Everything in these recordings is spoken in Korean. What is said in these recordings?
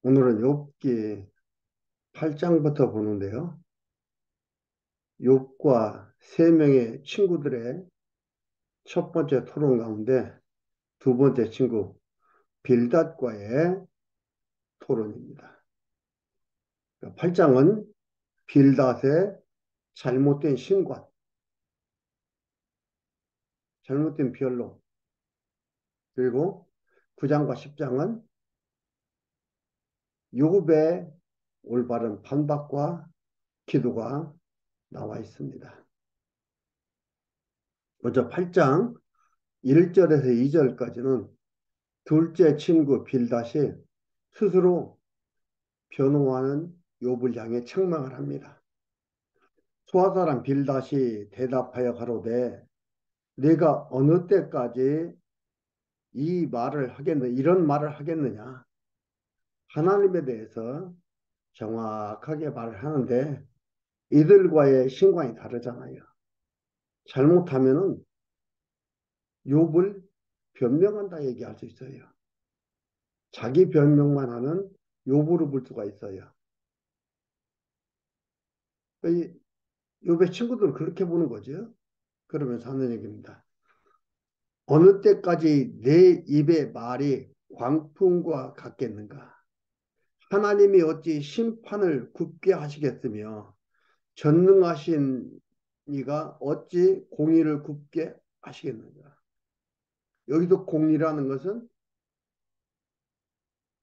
오늘은 욥기 8장부터 보는데요. 욥과 세 명의 친구들의 첫 번째 토론 가운데 두 번째 친구 빌닷과의 토론입니다. 8장은 빌닷의 잘못된 신관, 잘못된 변론, 그리고 9장과 10장은 욥의 올바른 반박과 기도가 나와 있습니다. 먼저 8장 1절에서 2절까지는 둘째 친구 빌닷이 스스로 변호하는 욥을 향해 책망을 합니다. 수하사람 빌닷이 대답하여 가로되 네가 어느 때까지 이 말을 하겠느냐, 이런 말을 하겠느냐. 하나님에 대해서 정확하게 말을 하는데 이들과의 신관이 다르잖아요. 잘못하면은 욥을 변명한다 얘기할 수 있어요. 자기 변명만 하는 욥으로 볼 수가 있어요. 이 욥의 친구들은 그렇게 보는 거죠. 그러면서 하는 얘기입니다. 어느 때까지 내 입의 말이 광풍과 같겠는가? 하나님이 어찌 심판을 굽게 하시겠으며 전능하신 이가 어찌 공의를 굽게 하시겠는가? 여기서 공의라는 것은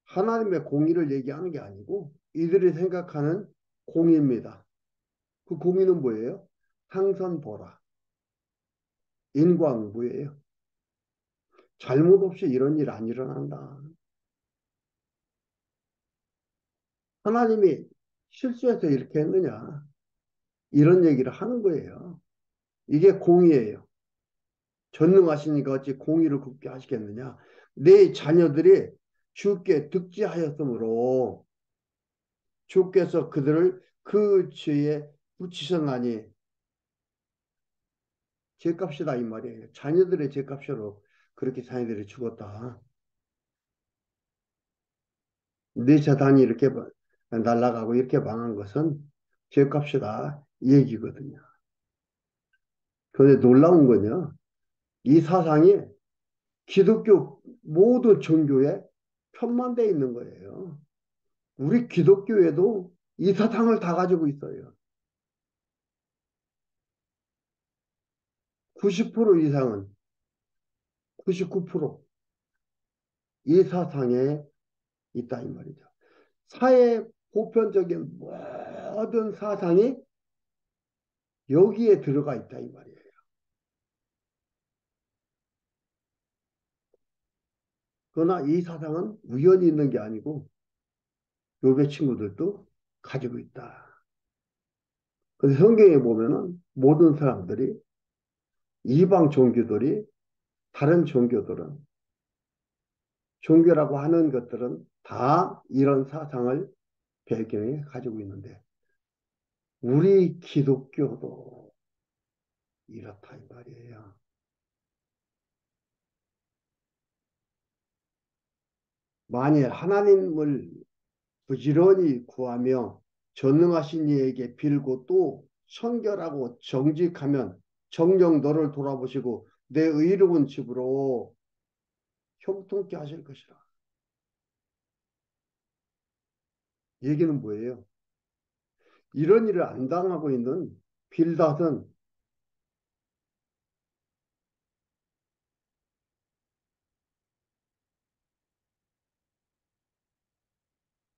하나님의 공의를 얘기하는 게 아니고 이들이 생각하는 공의입니다. 그 공의는 뭐예요? 상선보라, 인과응보예요. 잘못 없이 이런 일 안 일어난다. 하나님이 실수해서 이렇게 했느냐? 이런 얘기를 하는 거예요. 이게 공의예요. 전능하시니까 어찌 공의를 굽게 하시겠느냐? 내 자녀들이 주께 득지하였으므로 주께서 그들을 그 죄에 붙이셨나니 죄값이다 이 말이에요. 자녀들의 죄값으로 그렇게 자녀들이 죽었다. 내 재단이 이렇게 날아가고 이렇게 망한 것은 죄값이다 이 얘기거든요. 그런데 놀라운 건요. 이 사상이 기독교 모든 종교에 편만돼 있는 거예요. 우리 기독교에도 이 사상을 다 가지고 있어요. 90% 이상은 99%이 사상에 있다 이 말이죠. 사회 보편적인 모든 사상이 여기에 들어가 있다 이 말이에요. 그러나 이 사상은 우연히 있는 게 아니고 요배 친구들도 가지고 있다. 근데 성경에 보면은 모든 사람들이 이방 종교들이 다른 종교들은 종교라고 하는 것들은 다 이런 사상을 배경에 가지고 있는데 우리 기독교도 이렇다 이 말이에요. 만일 하나님을 부지런히 구하며 전능하신 이에게 빌고 또 청결하고 정직하면 정녕 너를 돌아보시고 내 의로운 집으로 형통케 하실 것이라. 얘기는 뭐예요? 이런 일을 안 당하고 있는 빌닷은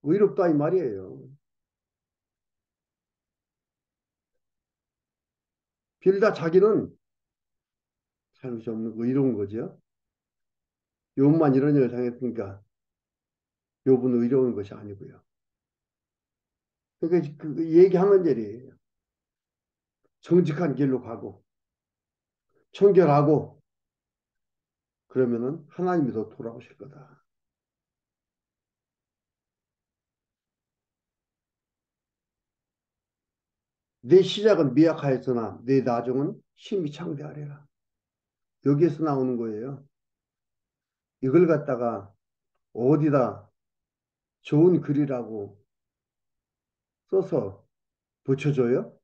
의롭다 이 말이에요. 빌닷 자기는 잘못이 없는 의로운 거죠. 욥만 이런 일을 당했으니까 욥은 의로운 것이 아니고요. 그러니까 그 얘기하는 일이에요. 정직한 길로 가고 청결하고 그러면은 하나님이 더 돌아오실 거다. 내 시작은 미약하였으나 내 나중은 심히 창대하리라. 여기에서 나오는 거예요. 이걸 갖다가 어디다 좋은 글이라고 써서 붙여줘요?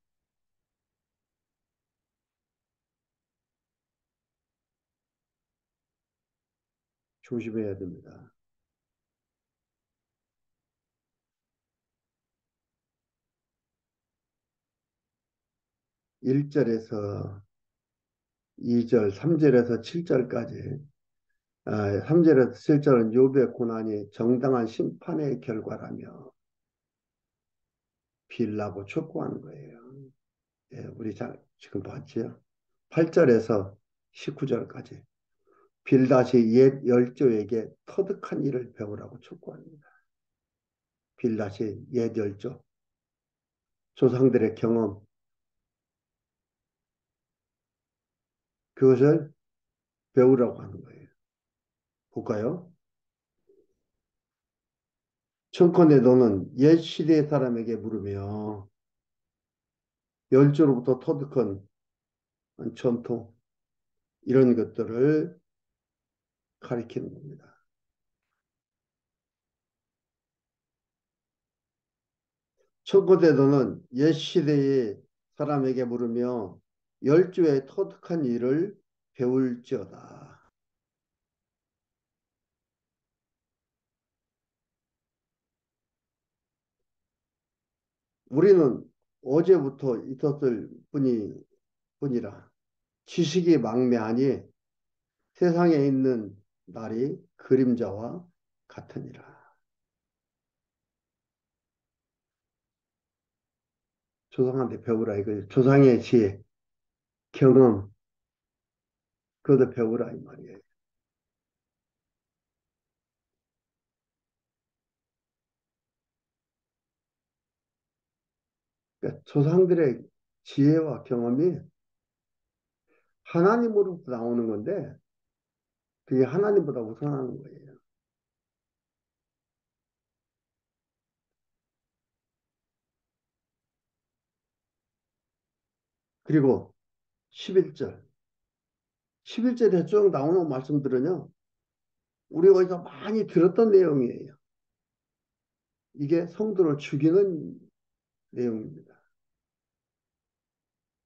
조심해야 됩니다. 1절에서 2절, 3절에서 7절까지, 3절에서 7절은 욥의 고난이 정당한 심판의 결과라며 빌라고 촉구하는 거예요. 예, 우리 지금 봤지요? 8절에서 19절까지 빌다시 옛 열조에게 터득한 일을 배우라고 촉구합니다. 빌다시 옛 열조, 조상들의 경험, 그것을 배우라고 하는 거예요. 볼까요? 청컨대 너는 옛 시대의 사람에게 물으며 열조로부터 터득한 전통 이런 것들을 가리키는 겁니다. 청컨대 너는 옛 시대의 사람에게 물으며 열조의 터득한 일을 배울지어다. 우리는 어제부터 있었을 뿐이라 지식이 망매하니 세상에 있는 날이 그림자와 같으니라. 조상한테 배우라 이거 조상의 지혜, 경험 그것도 배우라 이 말이에요. 그러니까 조상들의 지혜와 경험이 하나님으로부터 나오는 건데 그게 하나님보다 우선하는 거예요. 그리고 11절 11절에 쭉 나오는 말씀들은요. 우리가 어디서 많이 들었던 내용이에요. 이게 성도를 죽이는 내용입니다.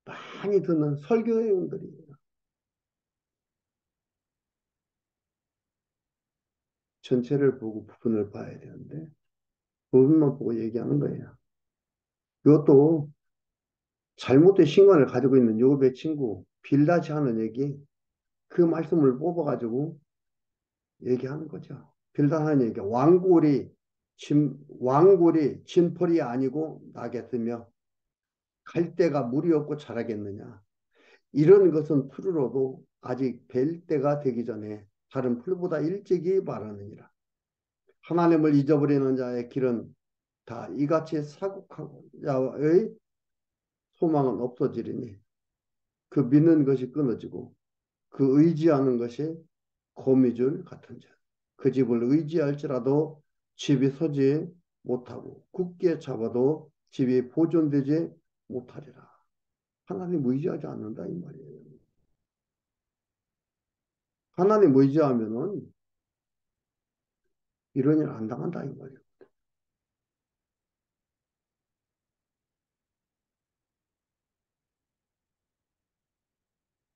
많이 듣는 설교 내용들이에요. 전체를 보고 부분을 봐야 되는데 부분만 보고 얘기하는 거예요. 이것도 잘못된 신관을 가지고 있는 욥의 친구 빌다시 하는 얘기 그 말씀을 뽑아가지고 얘기하는 거죠. 빌다시 하는 얘기 왕골이 진펄이 아니고 나겠으며 갈대가 물이 없고 자라겠느냐 이런 것은 풀으로도 아직 벨 때가 되기 전에 다른 풀보다 일찍이 마르느니라. 하나님을 잊어버리는 자의 길은 다 이같이 사국하고 자의 소망은 없어지리니 그 믿는 것이 끊어지고 그 의지하는 것이 거미줄 같은지 그 집을 의지할지라도 집이 서지 못하고 굳게 잡아도 집이 보존되지 못하리라. 하나님 의지하지 않는다 이 말이에요. 하나님 의지하면은 이런 일 안 당한다 이 말이에요.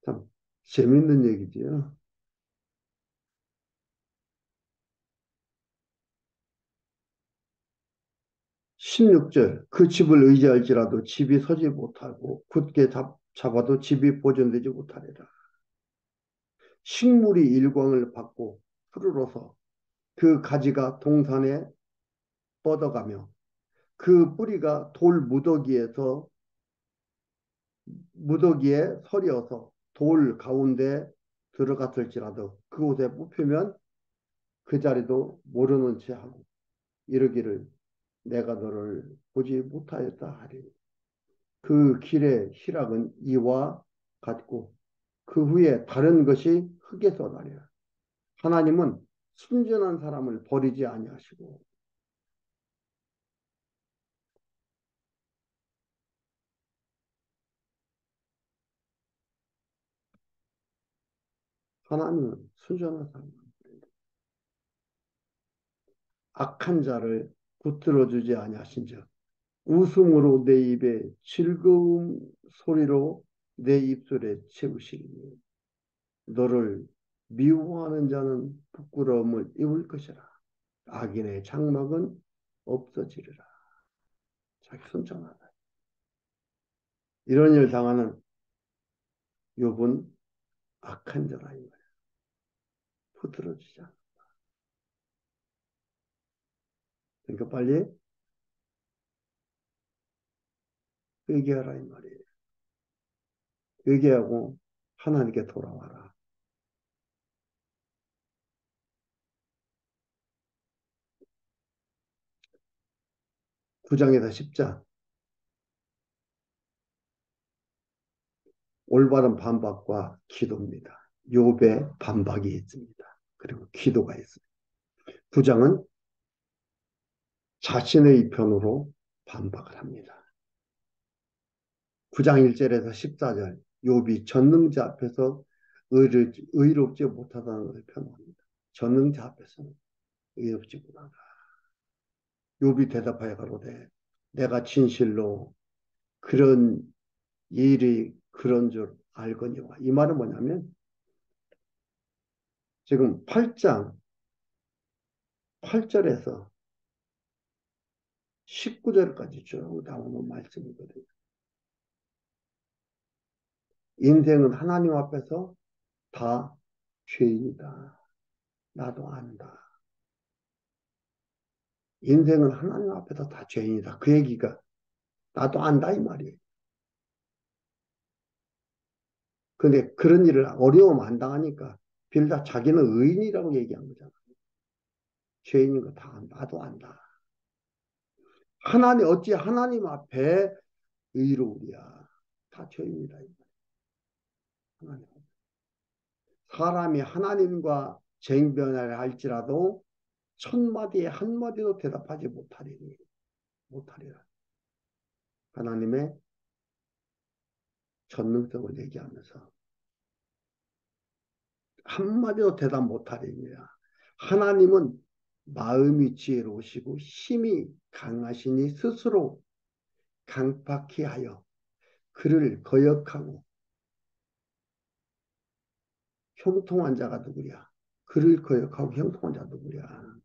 참 재밌는 얘기지요. 16절 그 집을 의지할지라도 집이 서지 못하고 굳게 잡아도 집이 보존되지 못하리라. 식물이 일광을 받고 푸르러서 그 가지가 동산에 뻗어가며 그 뿌리가 돌 무더기에 서려서 돌 가운데 들어갔을지라도 그곳에 뽑히면 그 자리도 모르는 채 하고 이르기를 내가 너를 보지 못하였다 하리. 그 길의 희락은 이와 같고 그 후에 다른 것이 흙에서 나리라. 하나님은 순전한 사람을 버리지 아니하시고 하나님은 순전한 사람 악한 자를 붙들어 주지 아니하신즉 웃음으로 내 입에 즐거움 소리로 내 입술에 채우시리니 너를 미워하는 자는 부끄러움을 입을 것이라. 악인의 장막은 없어지리라. 자기 순종하다. 이런 일 당하는 욥은 악한 자라 이 말이야. 붙들어주자. 그러니까 빨리 회개하라 이 말이에요. 회개하고 하나님께 돌아와라. 9장에서 10장 올바른 반박과 기도입니다. 욥의 반박이 있습니다. 그리고 기도가 있습니다. 9장은 자신의 편으로 반박을 합니다. 9장 1절에서 14절 욥이 전능자 앞에서 의롭지 못하다는 것을 표현합니다. 전능자 앞에서는 의롭지 못하다. 욥이 대답하여 가로되 내가 진실로 그런 일이 그런 줄 알거니와. 이 말은 뭐냐면 지금 8장 8절에서 19절까지 쭉 나오는 말씀이거든요. 인생은 하나님 앞에서 다 죄인이다. 나도 안다. 인생은 하나님 앞에서 다 죄인이다. 그 얘기가 나도 안다 이 말이에요. 근데 그런 일을 어려움 안 당하니까 빌다 자기는 의인이라고 얘기한 거잖아. 죄인인 거 다 안다. 나도 안다. 하나님 어찌 하나님 앞에 의로우랴. 다 죄인이다. 하나님. 사람이 하나님과 쟁변을 할지라도 천마디에 한마디도 대답하지 못하리니 못하리라. 하나님의 전능성을 얘기하면서 한마디도 대답 못하리니라. 하나님은 마음이 지혜로우시고 힘이 강하시니 스스로 강팍히 하여 그를 거역하고 형통한 자가 누구랴? 그를 거역하고 형통한 자가 누구랴?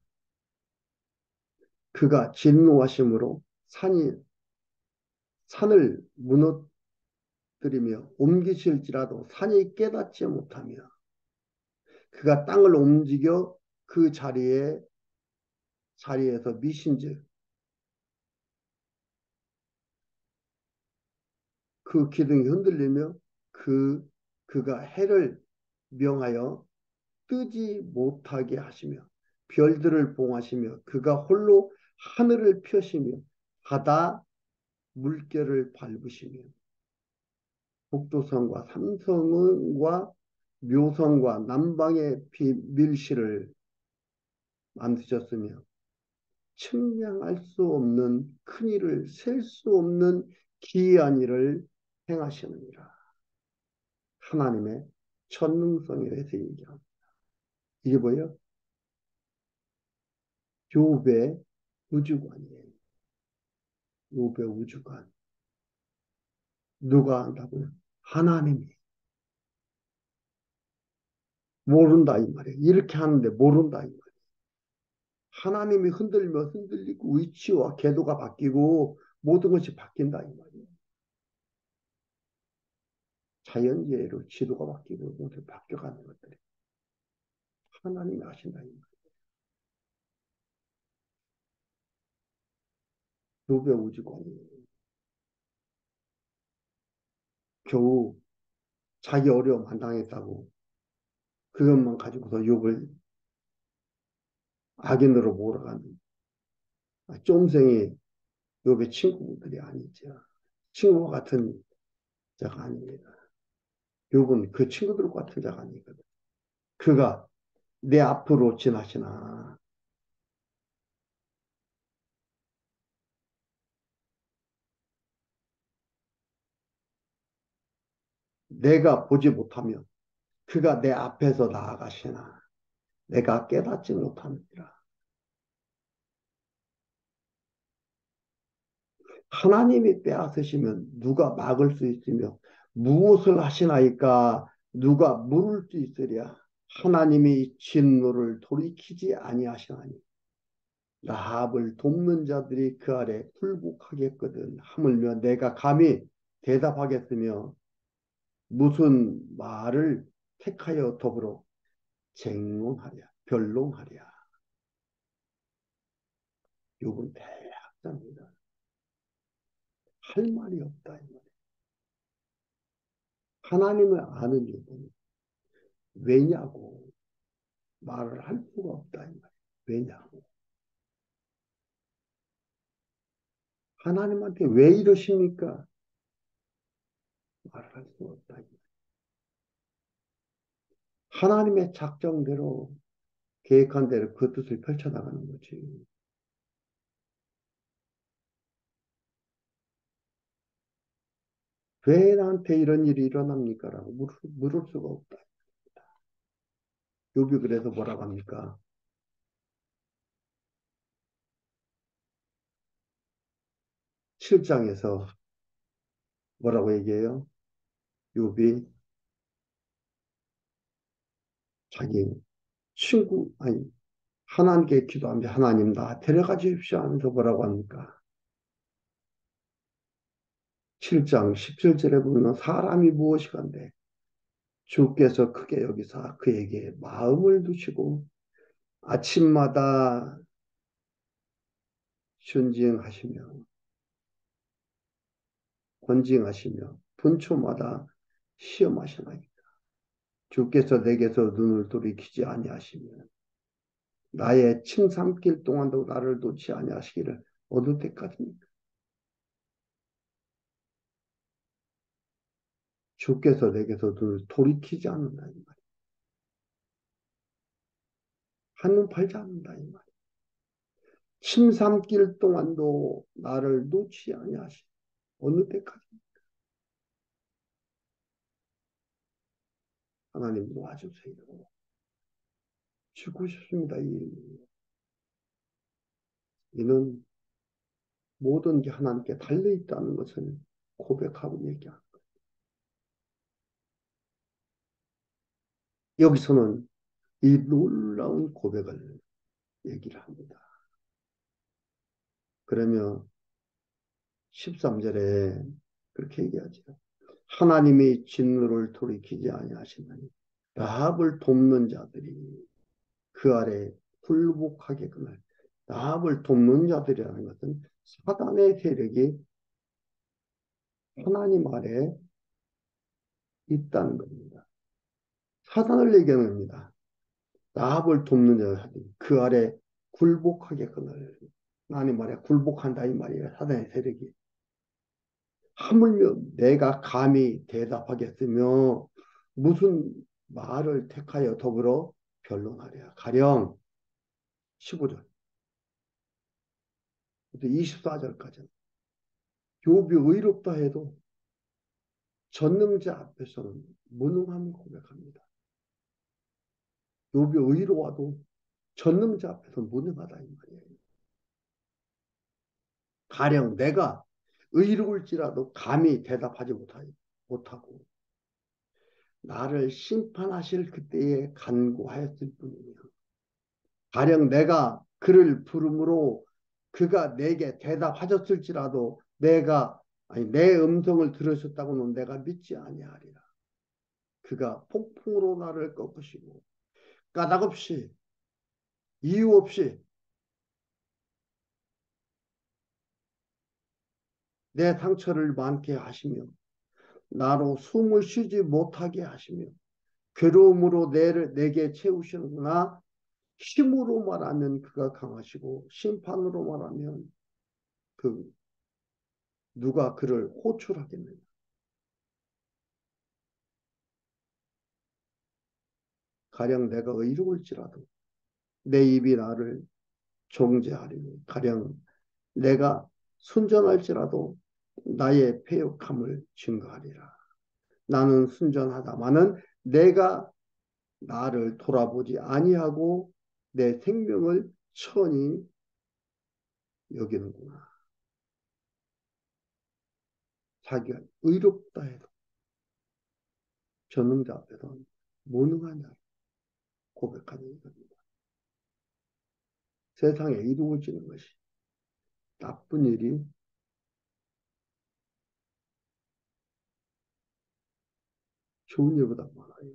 그가 진노하심으로 산을 무너뜨리며 옮기실지라도 산이 깨닫지 못하며 그가 땅을 움직여 그 자리에서 미신즉 그 기둥이 흔들리며 그가 해를 명하여 뜨지 못하게 하시며 별들을 봉하시며 그가 홀로 하늘을 펴시며 바다 물결을 밟으시며 북두성과 삼성과 묘성과 남방의 밀실을 만드셨으며 측량할 수 없는 큰 일을 셀 수 없는 기이한 일을 행하시느니라. 하나님의 전능성에 대해서 얘기합니다. 이게 뭐예요? 욥의 우주관이에요. 욥의 우주관. 누가 한다고요? 하나님이. 모른다 이 말이에요. 이렇게 하는데 모른다 이 말이에요. 하나님이 흔들면 흔들리고 위치와 궤도가 바뀌고 모든 것이 바뀐다 이 말이에요. 자연재해로 지도가 바뀌고 모두 바뀌어가는 것들이 하나님이 하신다 이 말이에요. 욥의 우주관이에요. 겨우 자기 어려움 안 당했다고 그것만 가지고서 욥을 악인으로 몰아가는 쫌생이 욥의 친구들이 아니죠. 친구와 같은 자가 아닙니다. 욥은 그 친구들과 같은 자가 아니거든. 그가 내 앞으로 지나시나 내가 보지 못하며 그가 내 앞에서 나아가시나 내가 깨닫지 못합니다. 하나님이 빼앗으시면 누가 막을 수 있으며 무엇을 하시나이까 누가 물을 수 있으랴. 하나님이 진노를 돌이키지 아니하시나니 라합을 돕는 자들이 그 아래 굴복하겠거든. 하물며 내가 감히 대답하겠으며 무슨 말을 택하여 더불어 쟁론하랴, 변론하랴. 욕은 대학자입니다. 할 말이 없다. 이 말이에요. 하나님을 아는 욕은 왜냐고 말을 할 수가 없다. 이 말이에요. 왜냐고. 하나님한테 왜 이러십니까? 말을 할 수가 없다. 이 말이에요. 하나님의 작정대로 계획한 대로 그 뜻을 펼쳐나가는 거지. 왜 나한테 이런 일이 일어납니까? 라고 물을 수가 없다. 욥이 그래서 뭐라고 합니까? 7장에서 뭐라고 얘기해요? 욥이 자기 친구, 아니, 하나님께 기도하며 하나님 나 데려가 주십시오 하면서 뭐라고 합니까? 7장 17절에 보면 사람이 무엇이간데 주께서 크게 여기사 그에게 마음을 두시고 아침마다 순징하시며 권징하시며 분초마다 시험하시나이다. 주께서 내게서 눈을 돌이키지 아니하시면 나의 침삼킬 동안도 나를 놓지 아니하시기를 어느 때까지입니까? 주께서 내게서 눈을 돌이키지 않는다 이 말이야. 한눈 팔지 않는다 이 말이야. 침삼킬 동안도 나를 놓지 아니하시. 어느 때까지 하나님 도와주세요. 죽고 싶습니다. 이는 모든 게 하나님께 달려 있다는 것을 고백하고 얘기합니다. 여기서는 이 놀라운 고백을 얘기를 합니다. 그러면 13절에 그렇게 얘기하죠. 하나님이 진노를 돌이키지 아니하시나니 라합을 돕는 자들이 그 아래 굴복하게끔 라합을 돕는 자들이라는 것은 사단의 세력이 하나님 아래 있다는 겁니다. 사단을 얘기하는 겁니다. 라합을 돕는 자들이 그 아래 굴복하게끔 하나님 아래 굴복한다 이 말이에요. 사단의 세력이. 하물며 내가 감히 대답하겠으며 무슨 말을 택하여 더불어 변론하랴. 가령 15절, 24절까지 욥이 의롭다 해도 전능자 앞에서는 무능함을 고백합니다. 욥이 의로워도 전능자 앞에서는 무능하다 이 말이에요. 가령 내가 의로울지라도 감히 대답하지 못하고 나를 심판하실 그때에 간구하였을 뿐이며 가령 내가 그를 부름으로 그가 내게 대답하셨을지라도 내가 아니 내 음성을 들으셨다고는 내가 믿지 아니하리라. 그가 폭풍으로 나를 꺾으시고 까닭없이 이유 없이 내 상처를 많게 하시며 나로 숨을 쉬지 못하게 하시며 괴로움으로 내게 채우시는구나. 힘으로 말하면 그가 강하시고 심판으로 말하면 그 누가 그를 호출하겠느냐. 가령 내가 의로울지라도 내 입이 나를 정죄하리니 가령 내가 순전할지라도 나의 패역함을 증거하리라. 나는 순전하다마는 내가 나를 돌아보지 아니하고 내 생명을 천히 여기는구나. 자기가 의롭다 해도 전능자 앞에서 무능하냐 고백하는 겁니다. 세상에 이루어지는 것이 나쁜 일이 좋은 일보다 많아요.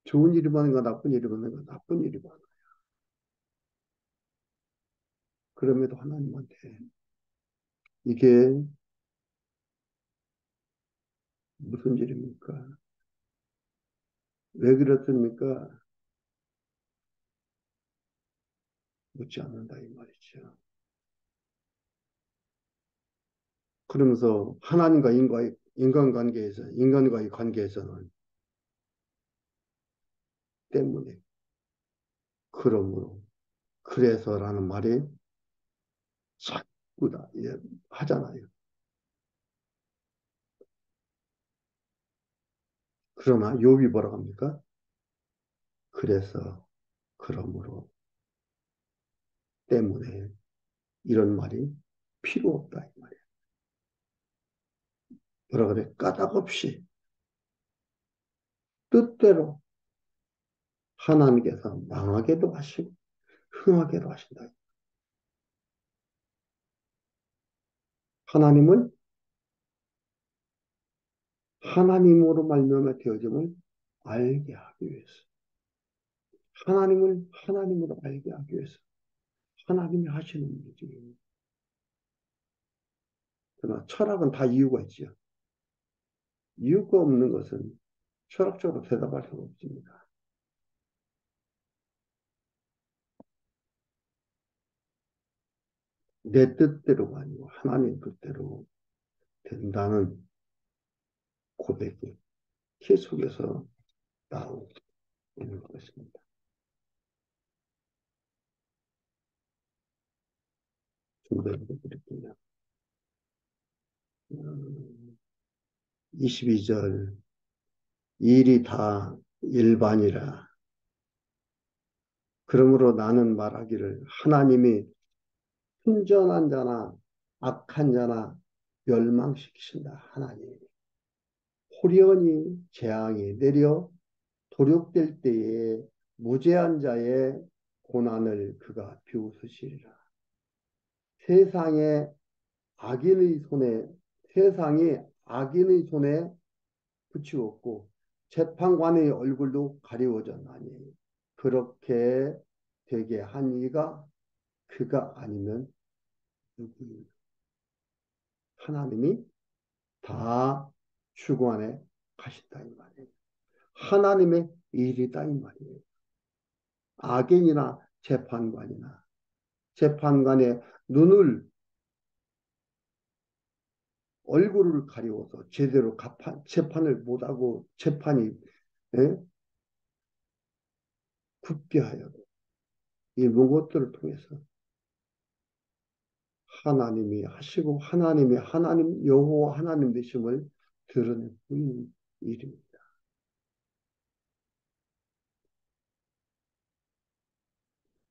좋은 일이 많은가 나쁜 일이 많은가 나쁜 일이 많아요. 그럼에도 하나님한테 이게 무슨 일입니까? 왜 그렇습니까? 묻지 않는다 이 말이죠. 그러면서 하나님과 인간과의 관계에서는 때문에 그러므로 그래서라는 말이 자꾸 다 하잖아요. 그러나 욥이 뭐라고 합니까? 그래서 그러므로 때문에 이런 말이 필요 없다 이 말이에요. 뭐라 그래? 까닭 없이 뜻대로 하나님께서 망하게도 하시고 흥하게도 하신다. 하나님은 하나님으로 말미암아 되어짐을 알게 하기 위해서 하나님을 하나님으로 알게 하기 위해서 하나님이 하시는 일이지. 그러나 철학은 다 이유가 있죠. 이유가 없는 것은 철학적으로 대답할 수가 없습니다. 내 뜻대로가 아니고 하나님 뜻대로 된다는 고백이 계속해서 나오고 있는 것입니다. 준비해 드릴게요. 22절 일이 다 일반이라 그러므로 나는 말하기를 하나님이 순전한 자나 악한 자나 멸망시키신다. 하나님 호련히 재앙이 내려 도력될 때에 무죄한 자의 고난을 그가 비웃으시리라. 세상에 악인의 손에 세상이 악인의 손에 붙이었고 재판관의 얼굴도 가리워졌나니 그렇게 되게 한 이가 그가 아니면 누구인가? 하나님이 다 주관에 가신다 이 말이에요. 하나님의 일이다 이 말이에요. 악인이나 재판관의 눈을 얼굴을 가리워서 제대로 재판을 못하고 재판이 예? 굳게 하여 이 무엇들을 통해서 하나님이 하시고 하나님 여호와 하나님 되심을 드러내는 일입니다.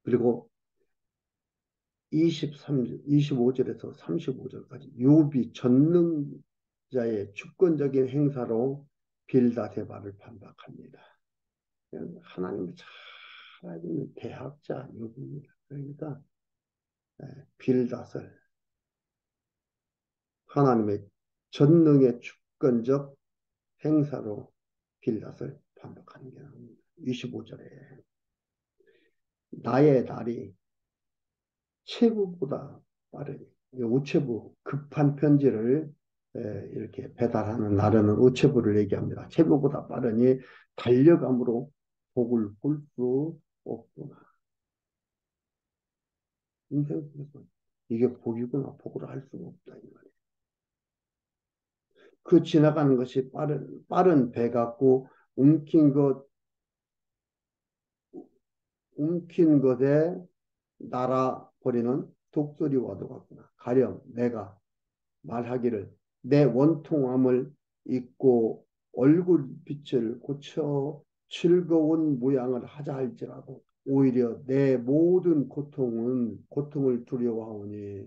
그리고 25절에서 35절까지 욥이 전능자의 주권적인 행사로 빌닷의 말을 반박합니다. 하나님을 잘 알고 있는 대학자 욥입니다. 그러니까 빌닷을 하나님의 전능의 주권적 행사로 빌닷을 반박하는 게 나옵니다. 25절에 나의 날이 체부보다 빠르니 우체부 급한 편지를 이렇게 배달하는 나라는 우체부를 얘기합니다. 체부보다 빠르니 달려감으로 복을 볼 수 없구나. 인생에서 이게 복이구나. 복을 할 수가 없다 이 말이에요. 그 지나가는 것이 빠른 배 같고 움킨 것 움킨 것에 날아버리는 독수리와도 같구나. 가령 내가 말하기를 내 원통함을 잊고 얼굴빛을 고쳐 즐거운 모양을 하자 할지라도 오히려 내 모든 고통을 두려워하오니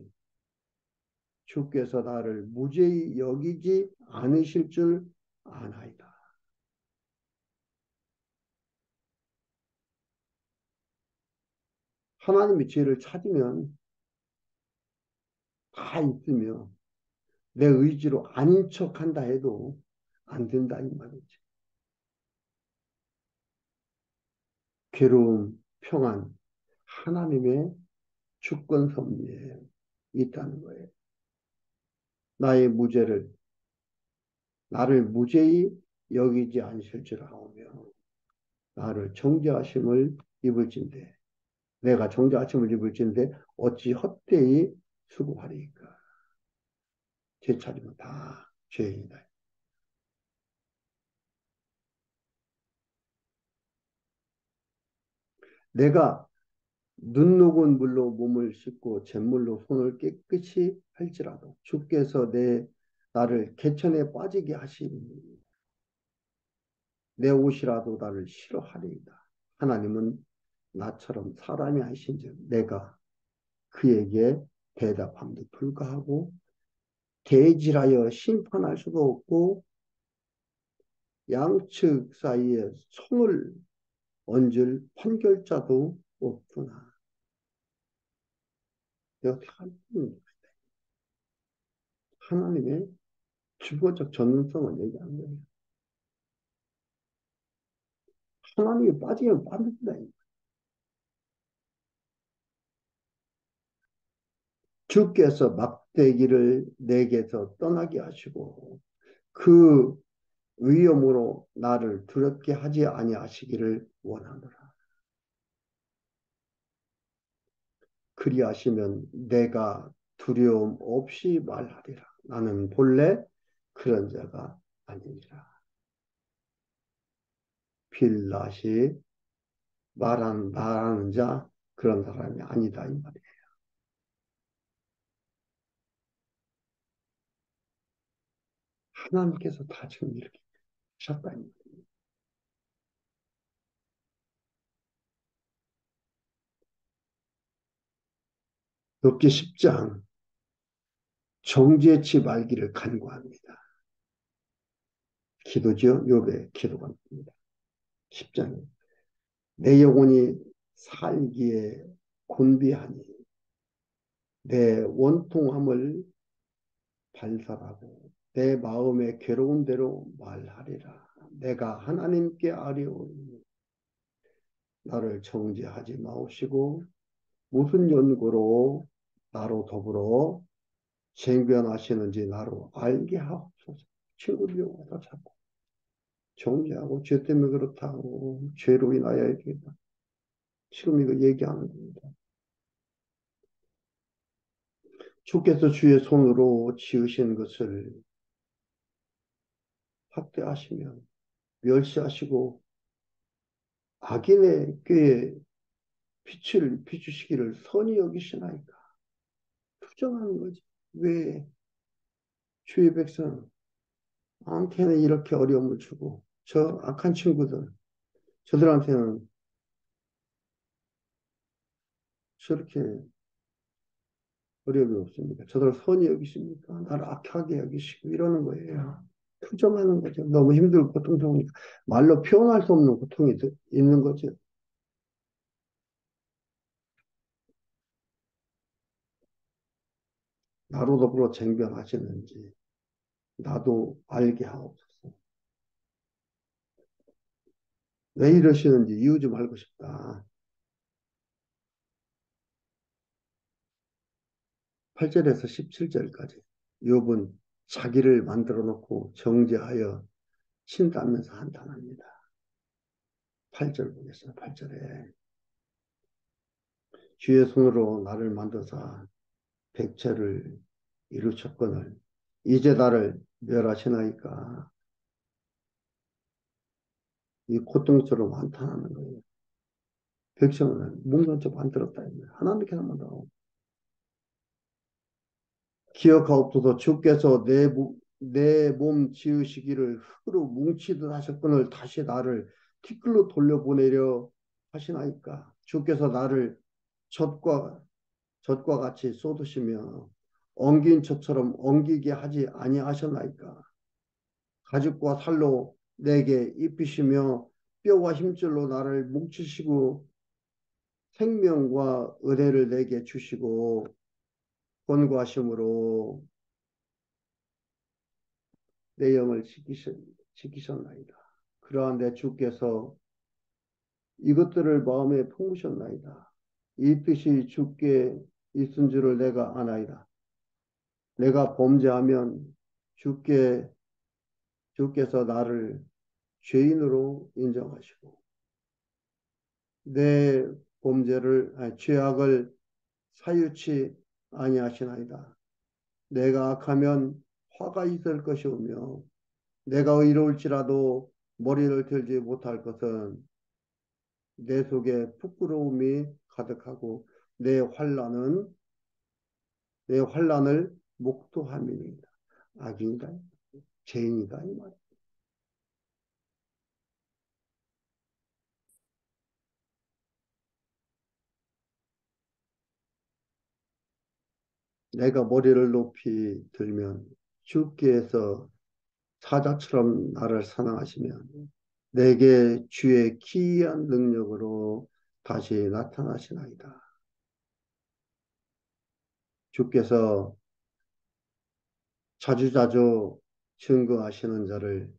주께서 나를 무죄히 여기지 않으실 줄 아나이다. 하나님의 죄를 찾으면 다 있으며 내 의지로 아닌 척한다 해도 안 된다 이 말이지. 괴로움, 평안, 하나님의 주권 섭리에 있다는 거예요. 나의 무죄를 나를 무죄히 여기지 않으실 줄 아오며 나를 정죄하심을 입을진대 내가 정죄하심을 입을진대 어찌 헛되이 수고하리이까. 제 차리면 다 죄인이다. 내가 눈 녹은 물로 몸을 씻고 잿물로 손을 깨끗이 할지라도 주께서 나를 개천에 빠지게 하시니 내 옷이라도 나를 싫어하리이다. 하나님은 나처럼 사람이 하신즉 내가 그에게 대답함도 불가하고 대질하여 심판할 수도 없고 양측 사이에 손을 얹을 판결자도 없구나. 내가 하나님의 주거적 전능성을 얘기하는 거예요. 하나님이 빠지면 빠진다. 주께서 막대기를 내게서 떠나게 하시고 그 위험으로 나를 두렵게 하지 아니하시기를 원하노라. 그리하시면 내가 두려움 없이 말하리라. 나는 본래 그런 자가 아니니라. 빌lat이 말하는 자 그런 사람이 아니다 이 말이에요. 하나님께서 다 지금 이렇게 하셨다 이 말이에요. 욥기 10장 정죄치 말기를 간구합니다. 기도죠. 욥의 기도가 나옵니다. 10장에 내 영혼이 살기에 곤비하니 내 원통함을 발설하고 내 마음의 괴로운 대로 말하리라. 내가 하나님께 아뢰오니 나를 정죄하지 마옵시고 무슨 연고로 나로 더불어 쟁변하시는지 나로 알게 하옵소서. 친구들이 와서 자꾸 정죄하고 죄 때문에 그렇다고 죄로 인하여 이렇게 지금 이거 얘기하는 겁니다. 주께서 주의 손으로 지으신 것을 학대하시면 멸시하시고 악인의 꾀에 빛을 비추시기를 선히 여기시나이까. 투정하는 거지. 왜 주의 백성한테는 이렇게 어려움을 주고 저 악한 친구들 저들한테는 저렇게 어려움이 없습니까? 저들 선히 여기십니까? 나를 악하게 여기시고 이러는 거예요. 투정하는 거죠. 너무 힘들고 고통스러우니까 말로 표현할 수 없는 고통이 있는 거죠. 나로 더불어 쟁변하시는지 나도 알게 하옵소서. 왜 이러시는지 이유 좀 알고 싶다. 8절에서 17절까지 욥은 자기를 만들어 놓고 정죄하여 친다면서 한탄합니다. 8절 보겠습니다. 8절에 주의 손으로 나를 만드사 백체를 이루셨거늘 이제 나를 멸하시나이까. 이 고통스러움 한탄하는 거예요. 백성을 목전처 만들었다. 하나님께서 만들어. 기억하옵소서. 주께서 내 몸 지으시기를 흙으로 뭉치듯 하셨거늘 다시 나를 티끌로 돌려보내려 하시나이까. 주께서 나를 젖과 젖과 같이 쏟으시며 엉긴 젖처럼 엉기게 하지 아니하셨나이까. 가죽과 살로 내게 입히시며 뼈와 힘줄로 나를 뭉치시고 생명과 은혜를 내게 주시고 권고하심으로 내 영을 지키셨나이다. 그러한 내 주께서 이것들을 마음에 품으셨나이다. 이 뜻이 주께 있은 줄을 내가 아나이다. 내가 범죄하면 주께서 나를 죄인으로 인정하시고 내 죄악을 사유치 아니하시나이다. 내가 악하면 화가 있을 것이오며 내가 의로울지라도 머리를 들지 못할 것은 내 속에 부끄러움이 가득하고 내 환난은 내 환난을 목도함이니이다. 악인이다, 죄인이다 이 말. 내가 머리를 높이 들면 주께서 사자처럼 나를 사랑하시면 내게 주의 기이한 능력으로 다시 나타나시나이다. 주께서 자주자주 증거하시는 자를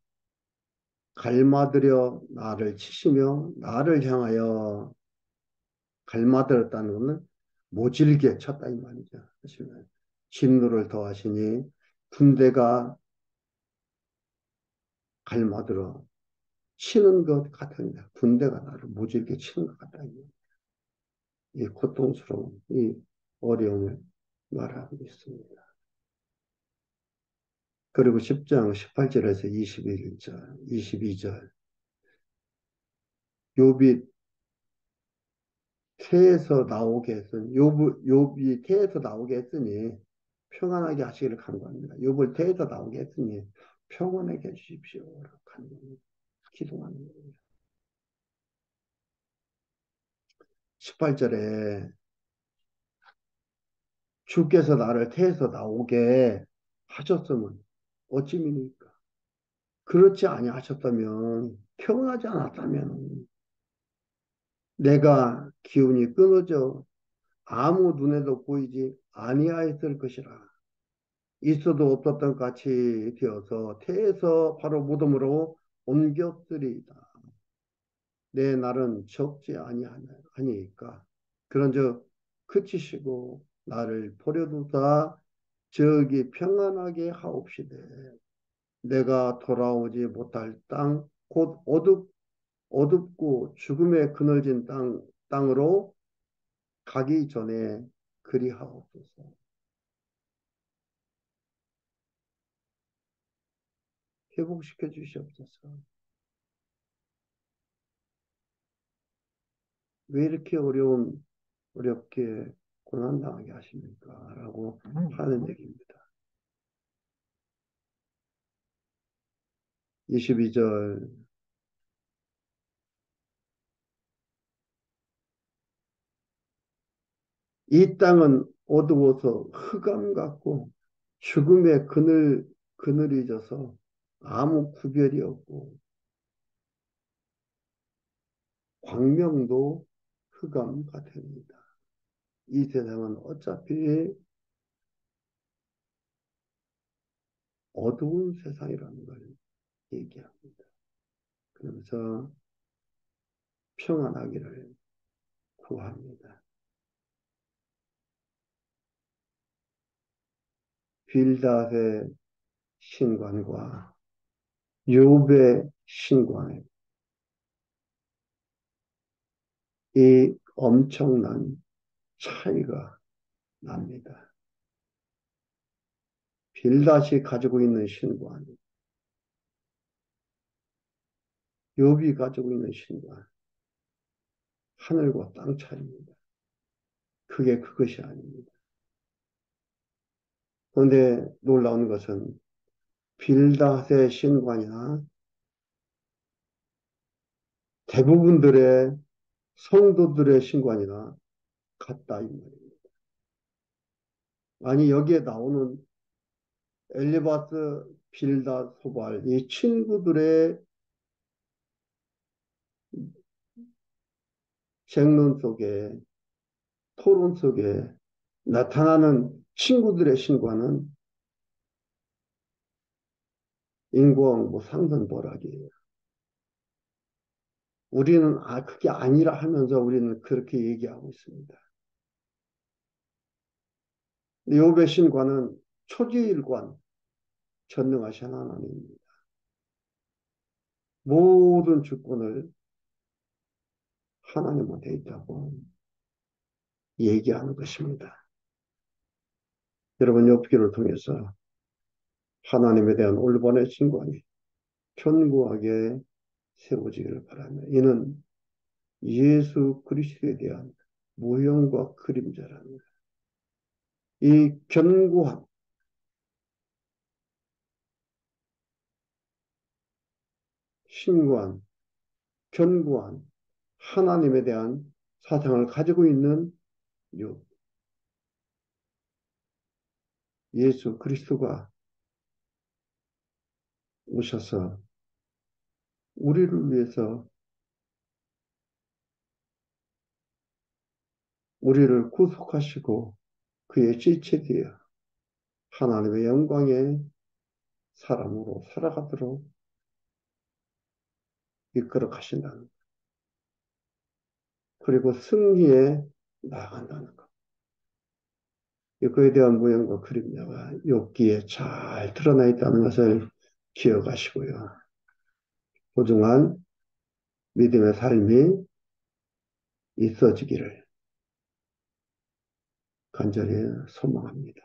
갈마들여 나를 치시며 나를 향하여 갈마들었다는 것은 모질게 쳤다 이 말이죠. 하시면 진노를 더하시니 군대가 갈마들어 치는 것 같으니라. 군대가 나를 모질게 치는 것 같다. 이 고통스러운 이 어려움을 말하고 있습니다. 그리고 10장 18절에서 21절, 22절 욥이 태에서 나오게 했으니 욥이 태에서 나오게 했으니 평안하게 하시기를 간구합니다. 욥을 태에서 나오게 했으니 평안하게 해주십시오. 간구합니다. 기도하는 거예요. 18절에 주께서 나를 태에서 나오게 하셨으면 어찌미니까. 그렇지 아니하셨다면 평안하지 않았다면 내가 기운이 끊어져 아무 눈에도 보이지 아니하였을 것이라. 있어도 없었던 같이 되어서 태에서 바로 무덤으로 옮겼으리이다. 내 날은 적지 아니하니까. 그런즉 그치시고 나를 버려두사 저기 평안하게 하옵시되 내가 돌아오지 못할 땅 곧 어둡고 죽음에 그늘진 땅으로 가기 전에 그리하옵소서. 회복시켜 주시옵소서. 왜 이렇게 어렵게 고난당하게 하십니까? 라고 하는 얘기입니다. 22절 이 땅은 어두워서 흑암 같고 죽음의 그늘이 져서 아무 구별이 없고 광명도 흑암 같습니다. 이 세상은 어차피 어두운 세상이라는 걸 얘기합니다. 그러면서 평안하기를 구합니다. 빌닷의 신관과 욥의 신관의 이 엄청난 차이가 납니다. 빌닷이 가지고 있는 신관, 욥이 가지고 있는 신관, 하늘과 땅 차이입니다. 그게 그것이 아닙니다. 그런데 놀라운 것은 빌닷의 신관이나 대부분들의 성도들의 신관이나 같다 이 말입니다. 아니 여기에 나오는 엘리바스, 빌다, 소발 이 친구들의 쟁론 속에 토론 속에 나타나는 친구들의 신과는 인공왕보 상승보락이에요. 우리는 그게 아니라 하면서 우리는 그렇게 얘기하고 있습니다. 욥의 신과는 초지일관, 전능하신 하나님입니다. 모든 주권을 하나님한테 있다고 얘기하는 것입니다. 여러분, 욥기를 통해서 하나님에 대한 올바른 신관이 견고하게 세워지기를 바라며 이는 예수 그리스도에 대한 모형과 그림자라는 이 견고한 신관, 견고한 하나님에 대한 사상을 가지고 있는 요 예수 그리스도가 오셔서 우리를 위해서 우리를 구속하시고 그의 지체되어 하나님의 영광의 사람으로 살아가도록 이끌어 가신다는 것. 그리고 승리에 나아간다는 것. 그에 대한 모형과 그림자가 욥기에 잘 드러나 있다는 것을 기억하시고요. 소중한 믿음의 삶이 있어지기를 간절히 소망합니다.